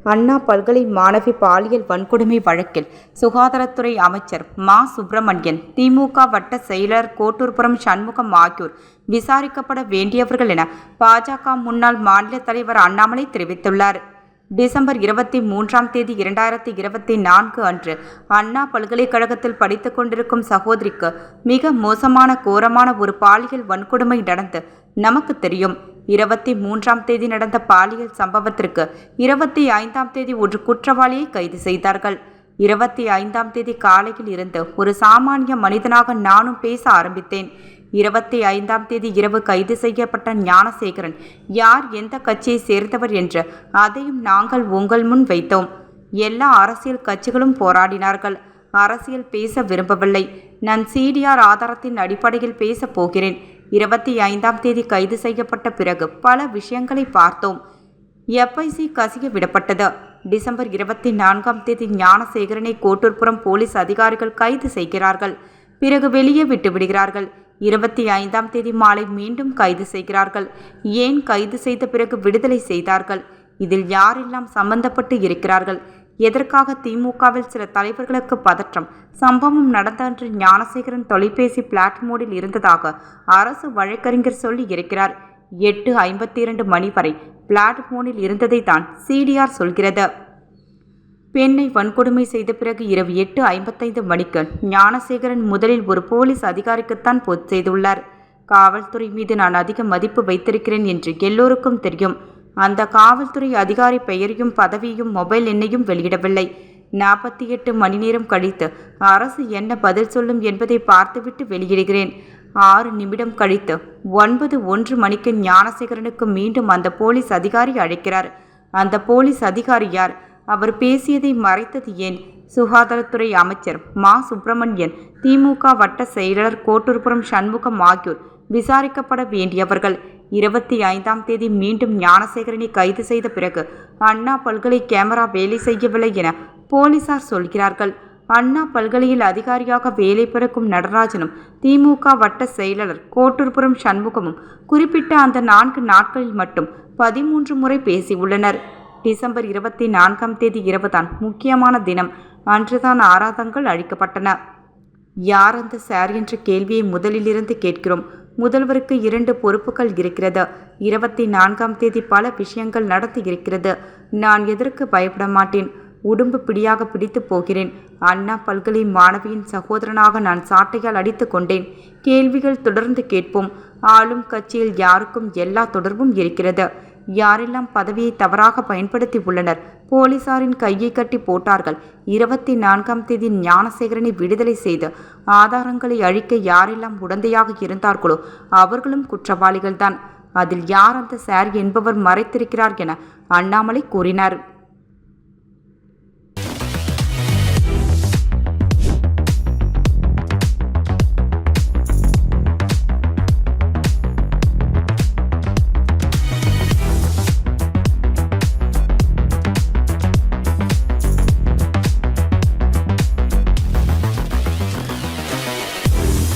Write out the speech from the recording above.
அண்ணா பல்கலை மாணவி பாலியல் வன்கொடுமை வழக்கில் சுகாதாரத்துறை அமைச்சர் மா சுப்பிரமணியன், திமுக வட்ட செயலர் கோட்டூர்புரம் சண்முகம் ஆகியோர் விசாரிக்கப்பட வேண்டியவர்கள் என பாஜக முன்னாள் மாநில தலைவர் அண்ணாமலை தெரிவித்துள்ளார். டிசம்பர் 23 2024 அன்று அண்ணா பல்கலைக்கழகத்தில் படித்துக் கொண்டிருக்கும் சகோதரிக்கு மிக மோசமான கோரமான ஒரு பாலியல் வன்கொடுமை நடந்து நமக்கு தெரியும். 23 நடந்த பாலியல் சம்பவத்திற்கு 25 ஒரு குற்றவாளியை கைது செய்தார்கள். 25 காலையில் இருந்து ஒரு சாமானிய மனிதனாக நானும் பேச ஆரம்பித்தேன். 25 இரவு கைது செய்யப்பட்ட ஞானசேகரன் யார், எந்த கட்சியை சேர்ந்தவர் என்று அதையும் நாங்கள் உங்கள் முன் வைத்தோம். எல்லா அரசியல் கட்சிகளும் போராடினார்கள். அரசியல் பேச விரும்பவில்லை. நான் சிடிஆர் ஆதாரத்தின் அடிப்படையில் பேசப் போகிறேன். 25 கைது செய்யப்பட்ட பிறகு பல விஷயங்களை பார்த்தோம். எஃப்ஐசி கசிய விடப்பட்டது. டிசம்பர் 24 ஞானசேகரனை கோட்டூர்புரம் போலீஸ் அதிகாரிகள் கைது செய்கிறார்கள். பிறகு வெளியே விட்டு விடுகிறார்கள். 25 மாலை மீண்டும் கைது செய்கிறார்கள். ஏன் கைது செய்த பிறகு விடுதலை செய்தார்கள்? இதில் யாரெல்லாம் சம்பந்தப்பட்டு இருக்கிறார்கள்? எதற்காக திமுகவில் சில தலைவர்களுக்கு பதற்றம்? சம்பவம் நடந்த அன்று ஞானசேகரன் தொலைபேசி பிளாட் மோடில் இருந்ததாக அரசு வழக்கறிஞர் சொல்லி இருக்கிறார். 8:52 மணி வரை பிளாட் மோடில் இருந்ததை தான் சிடிஆர் சொல்கிறது. பெண்ணை வன்கொடுமை செய்த பிறகு இரவு 8:55 மணிக்கு ஞானசேகரன் முதலில் ஒரு போலீஸ் அதிகாரிக்குத்தான் போன் செய்துள்ளார். காவல்துறை மீது நான் அதிக மதிப்பு வைத்திருக்கிறேன் என்று எல்லோருக்கும் தெரியும். அந்த காவல்துறை அதிகாரி பெயரையும் பதவியையும் மொபைல் எண்ணையும் வெளியிடவில்லை. 48 மணி நேரம் கழித்து அரசு என்ன பதில் சொல்லும் என்பதை பார்த்துவிட்டு வெளியிடுகிறேன். 6 நிமிடம் கழித்து 9:01 மணிக்கு ஞானசேகரனுக்கு மீண்டும் அந்த போலீஸ் அதிகாரி அழைக்கிறார். அந்த போலீஸ் அதிகாரி யார்? அவர் பேசியதை மறைத்தது ஏன்? சுகாதாரத்துறை அமைச்சர் மா சுப்பிரமணியன், திமுக வட்ட செயலர் கோட்டூர்புரம் சண்முகம் ஆகியோர் விசாரிக்கப்பட வேண்டியவர்கள். 25 மீண்டும் ஞானசேகரனை கைது செய்த பிறகு அண்ணா பல்கலை கேமரா வேலை செய்யவில்லை என போலீசார் சொல்கிறார்கள். அண்ணா பல்கலையில் அதிகாரியாக வேலை பார்க்கும் நடராஜனும் திமுக வட்ட செயலாளர் கோட்டூர்புரம் சண்முகமும் குறிப்பிட்ட அந்த 4 நாட்களில் மட்டும் 13 முறை பேசியுள்ளனர். டிசம்பர் 24 இரவுதான் முக்கியமான தினம். அன்றுதான் ஆராதங்கள் அழிக்கப்பட்டன. யார் அந்த சார் என்ற கேள்வியை முதலிலிருந்து கேட்கிறோம். முதல்வருக்கு 2 பொறுப்புகள் இருக்கிறது. 24 பல விஷயங்கள் நடந்து இருக்கிறது. நான் எதற்கு பயப்பட மாட்டேன். உடும்பு பிடியாக பிடித்து போகிறேன். அண்ணா பல்கலை மாணவியின் சகோதரனாக நான் சாட்டையால் அடித்து கொண்டேன். கேள்விகள் தொடர்ந்து கேட்போம். ஆளும் கட்சியில் யாருக்கும் எல்லா தொடர்பும் இருக்கிறது. யாரெல்லாம் பதவியை தவறாக பயன்படுத்தி உள்ளனர்? போலீசாரின் கையை கட்டி போட்டார்கள். 24 ஞானசேகரனை விடுதலை செய்து ஆதாரங்களை அழிக்க யாரெல்லாம் உடந்தையாக இருந்தார்களோ அவர்களும் குற்றவாளிகள்தான். அதில் யார் அந்த சார் என்பவர் மறைத்திருக்கிறார் என அண்ணாமலை கூறினார்.